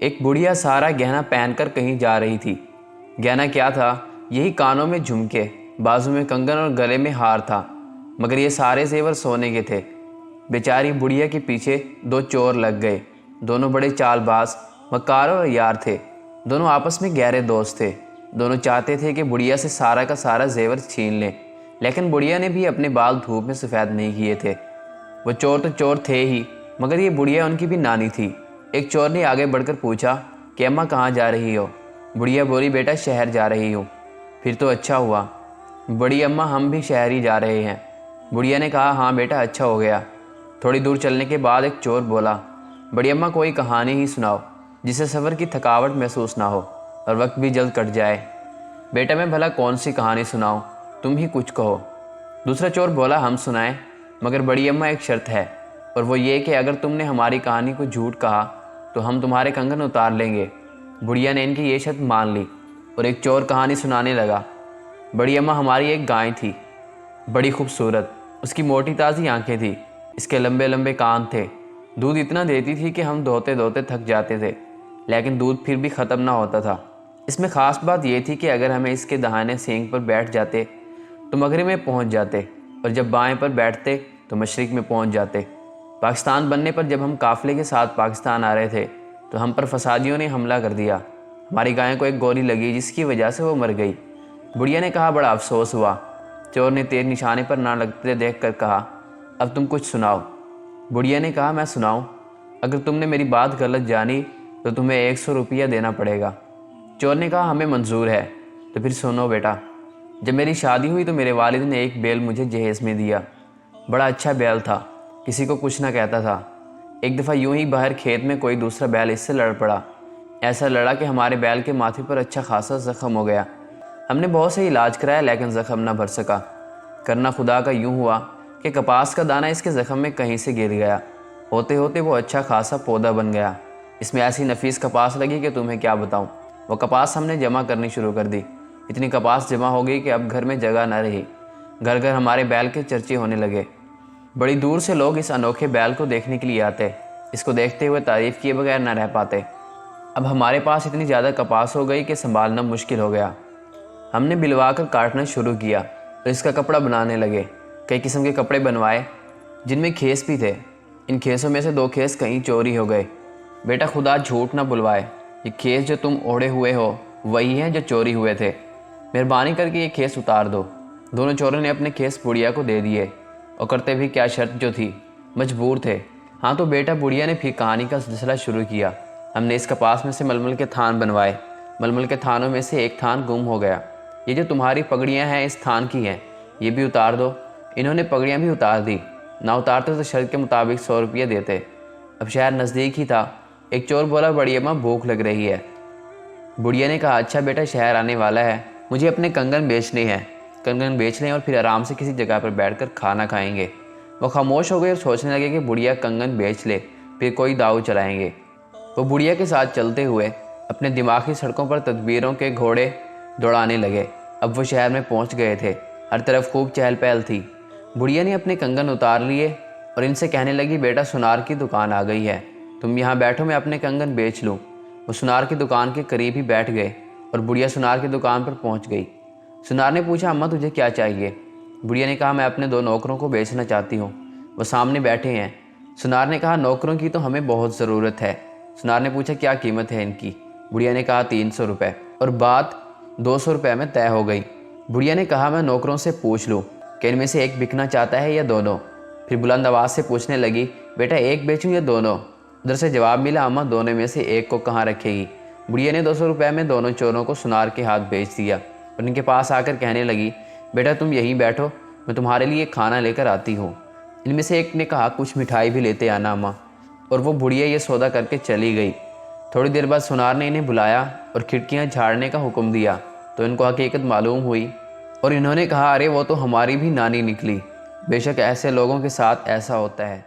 ایک بڑھیا سارا گہنا پہن کر کہیں جا رہی تھی۔ گہنا کیا تھا؟ یہی کانوں میں جھمکے، بازو میں کنگن اور گلے میں ہار تھا، مگر یہ سارے زیور سونے کے تھے۔ بیچاری بڑھیا کے پیچھے دو چور لگ گئے۔ دونوں بڑے چال باز، مکار اور یار تھے۔ دونوں آپس میں گہرے دوست تھے۔ دونوں چاہتے تھے کہ بڑھیا سے سارا کا سارا زیور چھین لیں، لیکن بڑھیا نے بھی اپنے بال دھوپ میں سفید نہیں کیے تھے۔ وہ چور تو چور تھے ہی، مگر یہ بڑھیا ان کی بھی نانی تھی۔ ایک چور نے آگے بڑھ کر پوچھا کہ اماں کہاں جا رہی ہو؟ بڑھیا بولی بیٹا شہر جا رہی ہوں۔ پھر تو اچھا ہوا بڑی اماں، ہم بھی شہر ہی جا رہے ہیں۔ بڑھیا نے کہا ہاں بیٹا اچھا ہو گیا۔ تھوڑی دور چلنے کے بعد ایک چور بولا بڑی اماں کوئی کہانی ہی سناؤ جسے سفر کی تھکاوٹ محسوس نہ ہو اور وقت بھی جلد کٹ جائے۔ بیٹا میں بھلا کون سی کہانی سناؤں، تم ہی کچھ کہو۔ دوسرا چور بولا ہم سنائیں، مگر بڑی اماں ایک شرط ہے، اور وہ یہ کہ اگر تم نے ہماری کہانی کو جھوٹ کہا تو ہم تمہارے کنگن اتار لیں گے۔ بڑھیا نے ان کی یہ شرط مان لی اور ایک چور کہانی سنانے لگا۔ بڑی اماں ہماری ایک گائے تھی، بڑی خوبصورت۔ اس کی موٹی تازی آنکھیں تھیں، اس کے لمبے لمبے کان تھے۔ دودھ اتنا دیتی تھی کہ ہم دھوتے دھوتے تھک جاتے تھے، لیکن دودھ پھر بھی ختم نہ ہوتا تھا۔ اس میں خاص بات یہ تھی کہ اگر ہمیں اس کے دہانے سینگ پر بیٹھ جاتے تو مغرب میں پہنچ جاتے، اور جب بائیں پر بیٹھتے تو مشرق میں پہنچ جاتے۔ پاکستان بننے پر جب ہم قافلے کے ساتھ پاکستان آ رہے تھے تو ہم پر فسادیوں نے حملہ کر دیا۔ ہماری گائے کو ایک گولی لگی جس کی وجہ سے وہ مر گئی۔ بڑھیا نے کہا بڑا افسوس ہوا۔ چور نے تیر نشانے پر نہ لگتے دیکھ کر کہا اب تم کچھ سناؤ۔ بڑھیا نے کہا میں سناؤں؟ اگر تم نے میری بات غلط جانی تو تمہیں 100 روپیہ دینا پڑے گا۔ چور نے کہا ہمیں منظور ہے۔ تو پھر سنو بیٹا، جب میری شادی ہوئی تو میرے والد نے ایک بیل مجھے جہیز میں دیا۔ بڑا اچھا بیل تھا، کسی کو کچھ نہ کہتا تھا۔ ایک دفعہ یوں ہی باہر کھیت میں کوئی دوسرا بیل اس سے لڑ پڑا۔ ایسا لڑا کہ ہمارے بیل کے ماتھے پر اچھا خاصا زخم ہو گیا۔ ہم نے بہت سے علاج کرایا لیکن زخم نہ بھر سکا۔ کرنا خدا کا یوں ہوا کہ کپاس کا دانہ اس کے زخم میں کہیں سے گر گیا۔ ہوتے ہوتے وہ اچھا خاصا پودا بن گیا۔ اس میں ایسی نفیس کپاس لگی کہ تمہیں کیا بتاؤں۔ وہ کپاس ہم نے جمع کرنی شروع کر دی۔ اتنی کپاس جمع ہو گئی کہ اب گھر میں جگہ نہ رہی۔ گھر گھر ہمارے بیل کے چرچے ہونے لگے۔ بڑی دور سے لوگ اس انوکھے بیل کو دیکھنے کے لیے آتے۔ اس کو دیکھتے ہوئے تعریف کیے بغیر نہ رہ پاتے۔ اب ہمارے پاس اتنی زیادہ کپاس ہو گئی کہ سنبھالنا مشکل ہو گیا۔ ہم نے بلوا کر کاٹنا شروع کیا اور اس کا کپڑا بنانے لگے۔ کئی قسم کے کپڑے بنوائے جن میں کھیس بھی تھے۔ ان کھیسوں میں سے 2 کھیس کہیں چوری ہو گئے۔ بیٹا خدا جھوٹ نہ بلوائے، یہ کھیس جو تم اوڑھے ہوئے ہو وہی ہیں جو چوری ہوئے تھے۔ مہربانی کر کے یہ کھیس اتار دو۔ دونوں چوروں نے اپنے کھیس بڑھیا کو دے دیے، اور کرتے بھی کیا شرط جو تھی، مجبور تھے۔ ہاں تو بیٹا بڑھیا نے پھر کہانی کا سلسلہ شروع کیا۔ ہم نے اس کپاس میں سے ململ کے تھان بنوائے۔ ململ کے تھانوں میں سے ایک تھان گم ہو گیا۔ یہ جو تمہاری پگڑیاں ہیں اس تھان کی ہیں، یہ بھی اتار دو۔ انہوں نے پگڑیاں بھی اتار دی۔ نہ اتارتے تو شرط کے مطابق 100 روپیہ دیتے۔ اب شہر نزدیک ہی تھا۔ ایک چور بولا بڑی اماں بھوک لگ رہی ہے۔ بڑھیا نے کہا اچھا بیٹا شہر آنے والا ہے، مجھے اپنے کنگن بیچنے ہیں۔ کنگن بیچ لیں اور پھر آرام سے کسی جگہ پر بیٹھ کر کھانا کھائیں گے۔ وہ خاموش ہو گئے اور سوچنے لگے کہ بڑھیا کنگن بیچ لے، پھر کوئی داؤ چلائیں گے۔ وہ بڑھیا کے ساتھ چلتے ہوئے اپنے دماغی سڑکوں پر تدبیروں کے گھوڑے دوڑانے لگے۔ اب وہ شہر میں پہنچ گئے تھے۔ ہر طرف خوب چہل پہل تھی۔ بڑھیا نے اپنے کنگن اتار لیے اور ان سے کہنے لگی بیٹا سونار کی دکان آ گئی ہے، تم یہاں بیٹھو میں اپنے کنگن بیچ لوں۔ وہ سونار کی دکان کے قریب ہی بیٹھ گئے اور بڑھیا سونار کی دکان پر پہنچ گئی۔ سونار نے پوچھا اماں تجھے کیا چاہیے؟ بڑھیا نے کہا میں اپنے 2 نوکروں کو بیچنا چاہتی ہوں، وہ سامنے بیٹھے ہیں۔ سونار نے کہا نوکروں کی تو ہمیں بہت ضرورت ہے۔ سونار نے پوچھا کیا قیمت ہے ان کی؟ بڑھیا نے کہا 300 روپے، اور بات 200 روپے میں طے ہو گئی۔ بڑھیا نے کہا میں نوکروں سے پوچھ لوں کہ ان میں سے ایک بکنا چاہتا ہے یا دونوں؟ پھر بلند آواز سے پوچھنے لگی بیٹا ایک بیچوں یا دونوں؟ ادھر سے جواب ملا اماں دونوں میں سے ایک کو کہاں رکھے گی؟ بڑھیا نے 200 روپے میں دونوں چوروں کو سونار کے ہاتھ بیچ دیا اور ان کے پاس آ کر کہنے لگی بیٹا تم یہیں بیٹھو، میں تمہارے لیے کھانا لے کر آتی ہوں۔ ان میں سے ایک نے کہا کچھ مٹھائی بھی لیتے آنا اماں، اور وہ بڑھیا یہ سودا کر کے چلی گئی۔ تھوڑی دیر بعد سونار نے انہیں بلایا اور کھڑکیاں جھاڑنے کا حکم دیا تو ان کو حقیقت معلوم ہوئی، اور انہوں نے کہا ارے وہ تو ہماری بھی نانی نکلی، بے شک ایسے لوگوں کے ساتھ ایسا ہوتا ہے۔